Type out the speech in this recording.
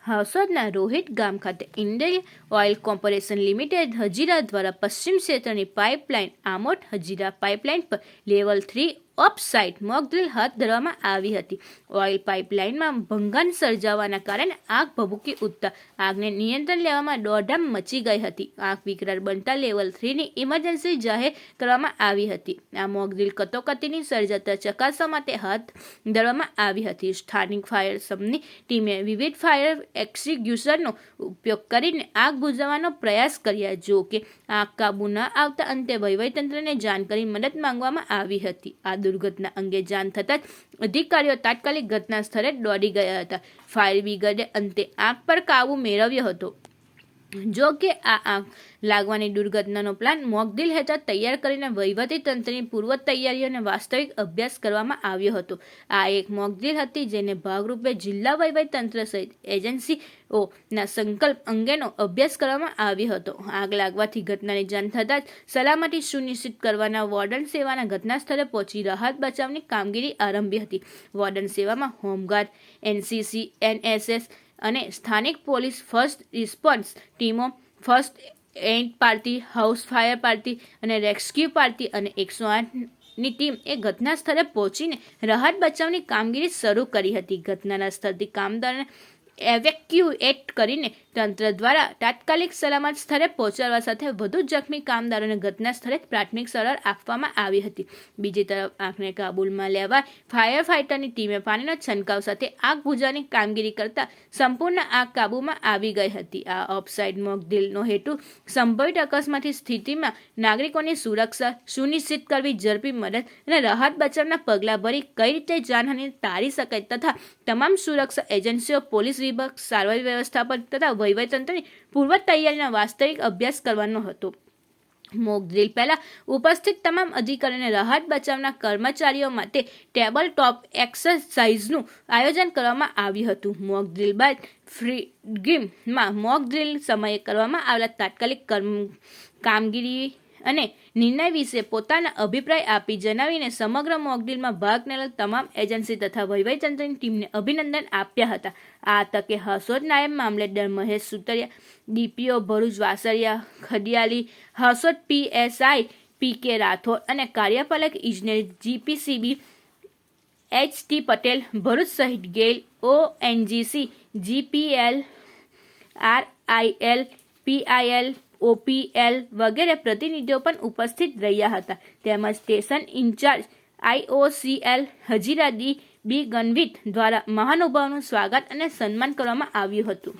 હાસોદના રોહિત ગામ ખાતે Indian oil corporation limited Hazira દ્વારા પશ્ચિમ ક્ષેત્રની પાઇપલાઇન આમોદ હજીરા પાઇપલાઇન પર લેવલ 3 ઓફ સાઇટ મોકડ્રીલ હાથ ધરવામાં આવી હતી. ઓઇલ પાઇપલાઇનમાં ભંગાણ સર્જાવાના કારણે આગ ભભૂકી ઉઠતા આગને નિયંત્રણ લેવામાં દોડધામ મચી ગઈ હતી. આગ વિકરાળ બનતા લેવલ 3ની ઇમરજન્સી જાહેર કરવામાં આવી હતી. આ મોકડ્રીલ કટોકટીની સર્જાતા ચકાસવા માટે હાથ ધરવામાં આવી હતી. સ્થાનિક ફાયર સબની ટીમે વિવિધ ફાયર એક્સટિંગ્યુશરનો ઉપયોગ કરીને આગ બુઝાવવાનો પ્રયાસ કર્યા. જો કે આગ કાબુ ન આવતા અંતે વહીવટીતંત્રને જાણ કરી મદદ માંગવામાં આવી હતી. આ દુર્ઘટના અંગે જાણ થતાં જ અધિકારીઓ તાત્કાલિક ઘટના સ્થળે દોડી ગયા હતા. ફાયર બ્રિગેડે અંતે આગ પર કાબુ મેળવ્યો હતો. જો કે આ આગ લાગવાની દુર્ઘટનાનો પ્લાન મોકડ્રીલ હેઠળ તૈયાર કરીને વહીવટી તંત્રની પૂર્વ તૈયારીઓને વાસ્તવિક અભ્યાસ કરવામાં આવ્યો હતો. આ એક મોકડ્રીલ હતી જેને ભાગરૂપે જિલ્લા વહીવટી તંત્ર સહિત એજન્સીઓના સંકલ્પ અંગેનો અભ્યાસ કરવામાં આવ્યો હતો. આગ લાગવાથી ઘટનાની જાણ થતાં જ સલામતી સુનિશ્ચિત કરવાના વોર્ડન સેવાના ઘટના સ્થળે પહોંચી રાહત બચાવની કામગીરી આરંભી હતી. વોર્ડન સેવામાં હોમગાર્ડ, NCC, NSS અને સ્થાનિક પોલીસ ફર્સ્ટ રિસ્પોન્સ ટીમો, first aid party, house fire party અને રેસ્ક્યુ પાર્ટી અને 108ની ટીમ એ ઘટના સ્થળે પહોંચીને રાહત બચાવની કામગીરી શરૂ કરી હતી. ઘટનાના સ્થળથી કામદારોને એવેક્યુએટ કરીને તંત્ર દ્વારા તાત્કાલિક સલામત સ્થળે પહોંચાડવા સાથે વધુ જખમી કામદારોને ઘટના સ્થળે પ્રાથમિક સારવાર આપવામાં આવી હતી. બીજી તરફ આગને કાબૂમાં લેવા ફાયર ફાઇટરની ટીમે પાણીનો છંટકાવ સાથે આગ બુઝાવવાની કામગીરી કરતા સંપૂર્ણ આગ કાબૂમાં આવી ગઈ હતી. આ ઓફસાઇડ મોકડ્રીલનો હેતુ સંભવિત અકસ્માતની સ્થિતિમાં નાગરિકોની સુરક્ષા સુનિશ્ચિત કરવી, ઝડપી મદદ અને રાહત બચાવના પગલાં ભરી કઈ રીતે જાનહાનિ ટાળી શકાય તથા તમામ સુરક્ષા એજન્સીઓ, પોલીસ વિભાગ, સારવાર વ્યવસ્થાપન તથા વહીવટીતંત્રની પૂર્વ તૈયારીનો વાસ્તવિક અભ્યાસ કરવાનો હતો. મોકડ્રીલ પહેલા ઉપસ્થિત તમામ અધિકારીઓને રાહત બચાવના કર્મચારીઓ માટે ટેબલ ટોપ એક્સરસાઇઝનું આયોજન કરવામાં આવ્યું હતું. મોકડ્રીલ બાદ ફ્રીગીમમાં મોકડ્રીલ સમયે કરવામાં આવેલા તાત્કાલિક કામગીરી અને નિર્ણય વિશે પોતાના અભિપ્રાય આપી જણાવીને સમગ્ર મોકડ્રીલમાં ભાગ લેનાર તમામ એજન્સી તથા વહીવટીતંત્રની ટીમને અભિનંદન આપ્યા હતા. આ તકે હાસોદ નાયબ મામલતદાર Mahesh Sutaria, DPO Bharuch વાસરિયા ખડિયાલી, હાસોદ PSI PK Rathod અને કાર્યપાલક ઇજનેર GPCB HT પટેલ ભરૂચ સહિત ગેલ, ONGC, GPL, RIL, PIL, OPL વગેરે પ્રતિનિધિઓ પણ ઉપસ્થિત રહ્યા હતા. તેમજ station in charge IOCL Hazira DB Ganvit દ્વારા મહાનુભાવોનું સ્વાગત અને સન્માન કરવામાં આવ્યું હતું.